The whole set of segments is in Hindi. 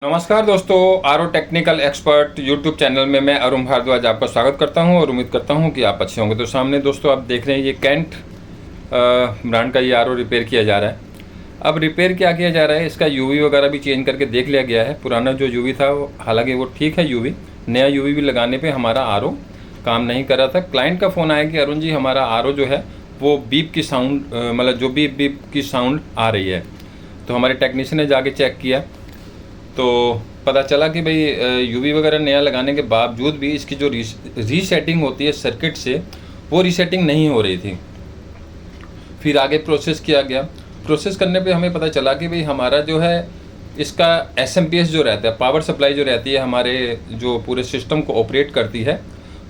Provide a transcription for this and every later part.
नमस्कार दोस्तों, R O technical expert YouTube channel में मैं अरुण भारद्वाज आपका स्वागत करता हूं और उम्मीद करता हूं कि आप अच्छे होंगे। तो सामने दोस्तों आप देख रहे हैं ये कैंट ब्रांड का ये आर ओ रिपेयर किया जा रहा है। अब रिपेयर क्या किया जा रहा है, इसका यूवी वगैरह भी चेंज करके देख लिया गया है। पुराना जो यूवी था हालांकि वो ठीक है यूवी, नया यूवी भी लगाने पर हमारा आर ओ काम नहीं कर रहा था। क्लाइंट का फ़ोन आया कि अरुण जी हमारा आर ओ जो है वो बीप की साउंड मतलब जो बीप बीप की साउंड आ रही है। तो हमारे टेक्नीशियन ने जाके चेक किया तो पता चला कि भाई यूवी वगैरह नया लगाने के बावजूद भी इसकी जो रीसेटिंग होती है सर्किट से, वो रीसेटिंग नहीं हो रही थी। फिर आगे प्रोसेस किया गया। प्रोसेस करने पे हमें पता चला कि भाई हमारा जो है इसका एसएमपीएस जो रहता है, पावर सप्लाई जो रहती है हमारे जो पूरे सिस्टम को ऑपरेट करती है,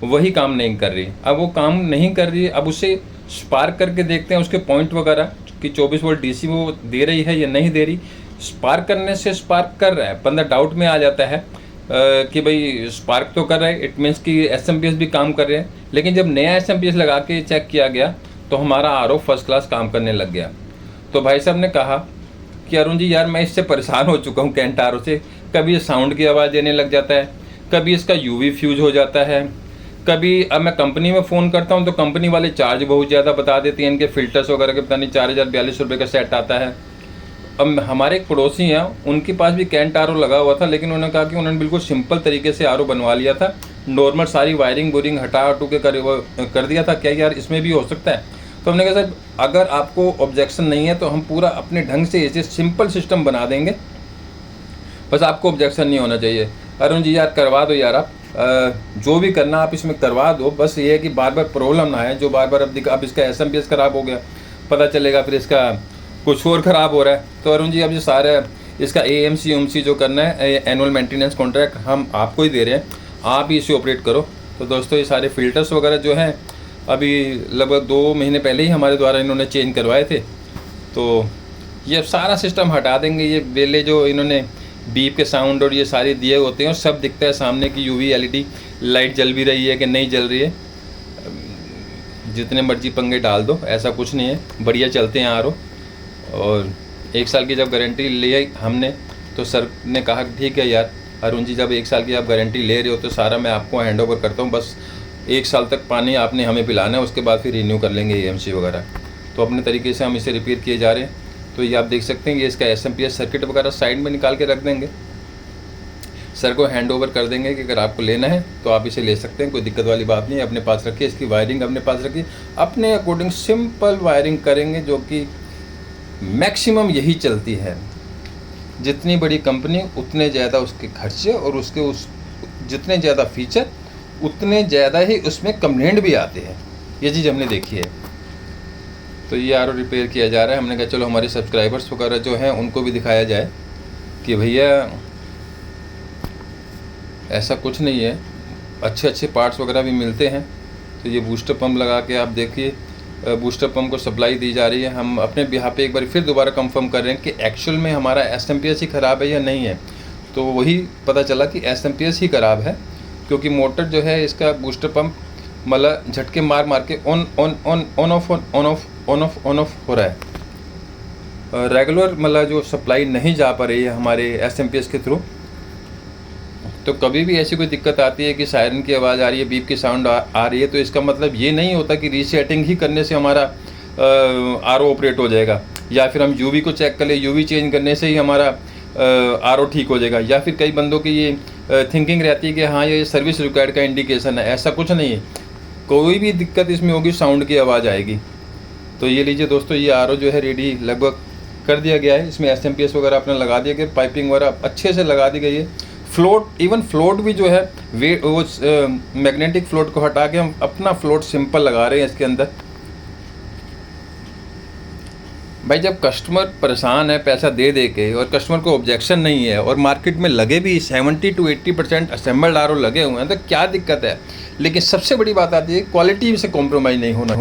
वही काम नहीं कर रही। अब वो काम नहीं कर रही है, अब उसे स्पार्क करके देखते हैं उसके पॉइंट वगैरह कि 24 वोल्ट डीसी वो दे रही है या नहीं दे रही। स्पार्क करने से स्पार्क कर रहा है, बंदा डाउट में आ जाता है कि भाई स्पार्क तो कर रहा है, इट मीन्स कि एसएमपीएस भी काम कर रहे हैं। लेकिन जब नया एसएमपीएस लगा के चेक किया गया तो हमारा आरओ फर्स्ट क्लास काम करने लग गया। तो भाई साहब ने कहा कि अरुण जी यार मैं इससे परेशान हो चुका हूँ कैंट आरओ से। कभी ये साउंड की आवाज़ देने लग जाता है, कभी इसका यूवी फ्यूज हो जाता है, कभी अब मैं कंपनी में फ़ोन करता हूँ तो कंपनी वाले चार्ज बहुत ज़्यादा बता देती हैं। इनके फ़िल्टर्स वगैरह के पता नहीं 4042 रुपये का सेट आता है। अब हमारे एक पड़ोसी हैं, उनके पास भी कैंट आर ओ लगा हुआ था, लेकिन उन्होंने कहा कि उन्होंने बिल्कुल सिंपल तरीके से आर ओ बनवा लिया था, नॉर्मल सारी वायरिंग वोरिंग हटा हटू के कर दिया था। क्या यार इसमें भी हो सकता है? तो हमने कहा सर अगर आपको ऑब्जेक्शन नहीं है तो हम पूरा अपने ढंग से ऐसे सिंपल सिस्टम बना देंगे, बस आपको ऑब्जेक्शन नहीं होना चाहिए। अरुण जी यार करवा दो यार, आप जो भी करना आप इसमें करवा दो, बस ये है कि बार बार प्रॉब्लम ना आए। जो बार बार अब इसका एसएमपीएस ख़राब हो गया, पता चलेगा फिर इसका कुछ और ख़राब हो रहा है। तो अरुण जी अब ये सारा इसका एएमसी यूएमसी जो करना है, एनुअल मेंटेनेंस कॉन्ट्रैक्ट हम आपको ही दे रहे हैं, आप ही इसे ऑपरेट करो। तो दोस्तों ये सारे फ़िल्टर्स वगैरह जो हैं अभी लगभग 2 महीने पहले ही हमारे द्वारा इन्होंने चेंज करवाए थे। तो ये सारा सिस्टम हटा देंगे। ये बेले जो इन्होंने बीप के साउंड और ये सारे दिए होते हैं, सब दिखता है सामने की यूवी एलईडी लाइट जल भी रही है कि नहीं जल रही है। जितने मर्जी पंगे डाल दो, ऐसा कुछ नहीं है, बढ़िया चलते हैं आरओ। और 1 साल की जब गारंटी ली हमने तो सर ने कहा कि ठीक है यार अरुण जी, जब 1 साल की आप गारंटी ले रहे हो तो सारा मैं आपको हैंड ओवर करता हूँ, बस 1 साल तक पानी आपने हमें पिलाना है, उसके बाद फिर रिन्यू कर लेंगे एएमसी वगैरह। तो अपने तरीके से हम इसे रिपेयर किए जा रहे हैं। तो ये आप देख सकते हैं, ये इसका एसएमपीएस सर्किट वगैरह साइड में निकाल के रख देंगे, सर को हैंड ओवर कर देंगे कि अगर आपको लेना है तो आप इसे ले सकते हैं, कोई दिक्कत वाली बात नहीं है। अपने पास रखिए, इसकी वायरिंग अपने पास रखिए, अपने अकॉर्डिंग सिंपल वायरिंग करेंगे, जो कि मैक्सिमम यही चलती है। जितनी बड़ी कंपनी उतने ज़्यादा उसके खर्चे और उसके जितने ज़्यादा फीचर उतने ज़्यादा ही उसमें कंप्लेंट भी आते हैं। ये चीज़ हमने देखी है। तो ये आर ओ रिपेयर किया जा रहा है। हमने कहा चलो हमारे सब्सक्राइबर्स वगैरह जो हैं उनको भी दिखाया जाए कि भैया ऐसा कुछ नहीं है, अच्छे अच्छे पार्ट्स वगैरह भी मिलते हैं। तो ये बूस्टर पंप लगा के आप देखिए, बूस्टर पंप को सप्लाई दी जा रही है। हम अपने यहाँ पे एक बार फिर दोबारा कंफर्म कर रहे हैं कि एक्चुअल में हमारा एसएमपीएस ही ख़राब है या नहीं है। तो वही पता चला कि एसएमपीएस ही ख़राब है, क्योंकि मोटर जो है इसका बूस्टर पंप मतलब झटके मार मार के ऑन ऑफ हो रहा है। रेगुलर मतलब जो सप्लाई नहीं जा पा रही है हमारे एसएमपीएस के थ्रू। तो कभी भी ऐसी कोई दिक्कत आती है कि सायरन की आवाज़ आ रही है, बीप की साउंड आ रही है, तो इसका मतलब ये नहीं होता कि रीसेटिंग ही करने से हमारा आरओ ऑपरेट हो जाएगा, या फिर हम यूवी को चेक कर ले, यूवी चेंज करने से ही हमारा आरओ ठीक हो जाएगा। या फिर कई बंदों की ये थिंकिंग रहती है कि हाँ ये सर्विस रिक्वायर्ड का इंडिकेशन है, ऐसा कुछ नहीं है। कोई भी दिक्कत इसमें होगी साउंड की आवाज़ आएगी। तो ये लीजिए दोस्तों, ये आरओ जो है रेडी लगभग कर दिया गया है। इसमें एसएमपीएस वगैरह अपना लगा दिया गया, पाइपिंग वगैरह अच्छे से लगा दी गई है। फ्लोट, इवन फ्लोट भी जो है वो मैग्नेटिक फ्लोट को हटा के हम अपना फ्लोट सिंपल लगा रहे हैं इसके अंदर। भाई जब कस्टमर परेशान है पैसा दे दे के और कस्टमर को ऑब्जेक्शन नहीं है और मार्केट में लगे भी 70 to 80% असेंबल्ड आरओ लगे हुए हैं, तो क्या दिक्कत है? लेकिन सबसे बड़ी बात आती है क्वालिटी से कॉम्प्रोमाइज़ नहीं होना।